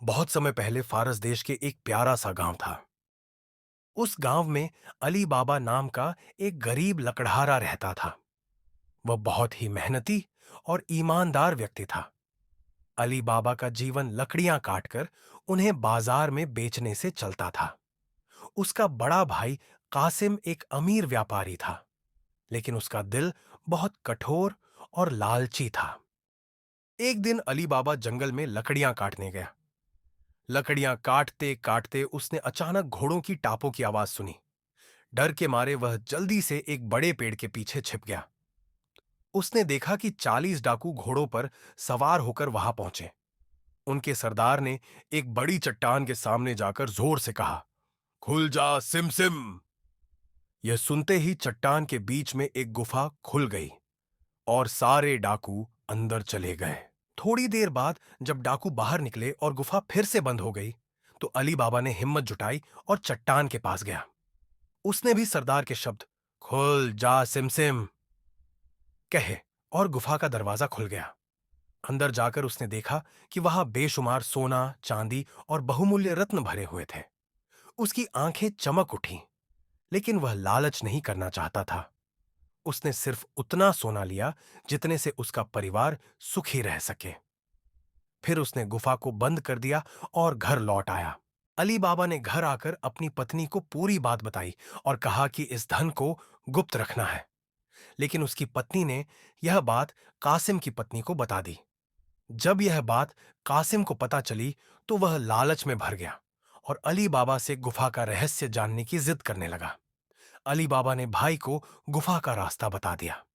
बहुत समय पहले फारस देश के एक प्यारा सा गांव था। उस गांव में अली बाबा नाम का एक गरीब लकड़हारा रहता था। वह बहुत ही मेहनती और ईमानदार व्यक्ति था। अली बाबा का जीवन लकड़ियां काटकर उन्हें बाजार में बेचने से चलता था। उसका बड़ा भाई कासिम एक अमीर व्यापारी था, लेकिन उसका दिल बहुत कठोर और लालची था। एक दिन अली बाबा जंगल में लकड़ियां काटने गया। लकड़ियां काटते काटते उसने अचानक घोड़ों की टापों की आवाज सुनी। डर के मारे वह जल्दी से एक बड़े पेड़ के पीछे छिप गया। उसने देखा कि 40 डाकू घोड़ों पर सवार होकर वहां पहुंचे। उनके सरदार ने एक बड़ी चट्टान के सामने जाकर जोर से कहा, खुल जा सिम सिम। यह सुनते ही चट्टान के बीच में एक गुफा खुल गई और सारे डाकू अंदर चले गए। थोड़ी देर बाद जब डाकू बाहर निकले और गुफा फिर से बंद हो गई, तो अली बाबा ने हिम्मत जुटाई और चट्टान के पास गया। उसने भी सरदार के शब्द खुल जा सिमसिम कहे और गुफा का दरवाजा खुल गया। अंदर जाकर उसने देखा कि वहां बेशुमार सोना, चांदी और बहुमूल्य रत्न भरे हुए थे। उसकी आंखें चमक उठी, लेकिन वह लालच नहीं करना चाहता था। उसने सिर्फ उतना सोना लिया जितने से उसका परिवार सुखी रह सके। फिर उसने गुफा को बंद कर दिया और घर लौट आया। अली बाबा ने घर आकर अपनी पत्नी को पूरी बात बताई और कहा कि इस धन को गुप्त रखना है। लेकिन उसकी पत्नी ने यह बात कासिम की पत्नी को बता दी। जब यह बात कासिम को पता चली, तो वह लालच में भर गया और अली बाबा से गुफा का रहस्य जानने की जिद करने लगा। अली बाबा ने भाई को गुफा का रास्ता बता दिया।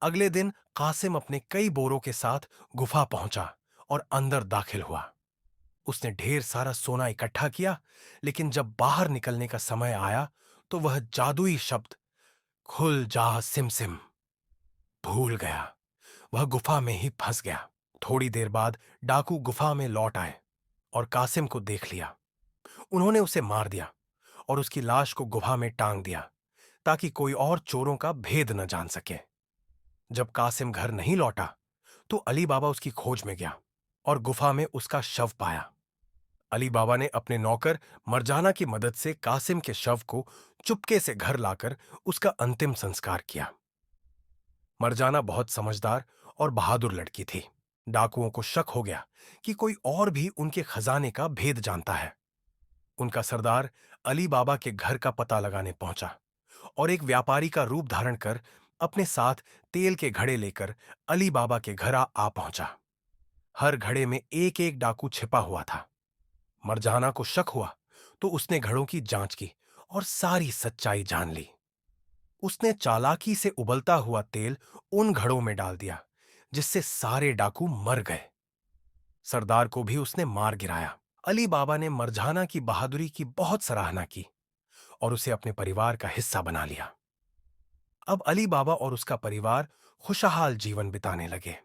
अगले दिन कासिम अपने कई बोरों के साथ गुफा पहुंचा और अंदर दाखिल हुआ। उसने ढेर सारा सोना इकट्ठा किया, लेकिन जब बाहर निकलने का समय आया, तो वह जादुई शब्द खुल जा सिमसिम भूल गया। वह गुफा में ही फंस गया। थोड़ी देर बाद डाकू गुफा में लौट आए और कासिम को देख लिया। उन्होंने उसे मार दिया और उसकी लाश को गुफा में टांग दिया, ताकि कोई और चोरों का भेद न जान सके। जब कासिम घर नहीं लौटा, तो अली बाबा उसकी खोज में गया और गुफा में उसका शव पाया। अली बाबा ने अपने नौकर मरजाना की मदद से कासिम के शव को चुपके से घर लाकर उसका अंतिम संस्कार किया। मरजाना बहुत समझदार और बहादुर लड़की थी। डाकुओं को शक हो गया कि कोई और भी उनके खजाने का भेद जानता है। उनका सरदार अली बाबा के घर का पता लगाने पहुंचा और एक व्यापारी का रूप धारण कर अपने साथ तेल के घड़े लेकर अली बाबा के घर आ पहुंचा। हर घड़े में एक एक डाकू छिपा हुआ था। मरजाना को शक हुआ, तो उसने घड़ों की जांच की और सारी सच्चाई जान ली। उसने चालाकी से उबलता हुआ तेल उन घड़ों में डाल दिया, जिससे सारे डाकू मर गए। सरदार को भी उसने मार गिराया। अली बाबा ने मरजाना की बहादुरी की बहुत सराहना की और उसे अपने परिवार का हिस्सा बना लिया। अब अली बाबा और उसका परिवार खुशहाल जीवन बिताने लगे।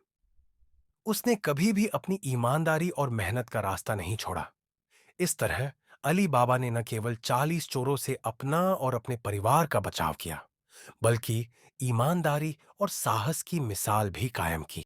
उसने कभी भी अपनी ईमानदारी और मेहनत का रास्ता नहीं छोड़ा। इस तरह अली बाबा ने न केवल 40 चोरों से अपना और अपने परिवार का बचाव किया, बल्कि ईमानदारी और साहस की मिसाल भी कायम की।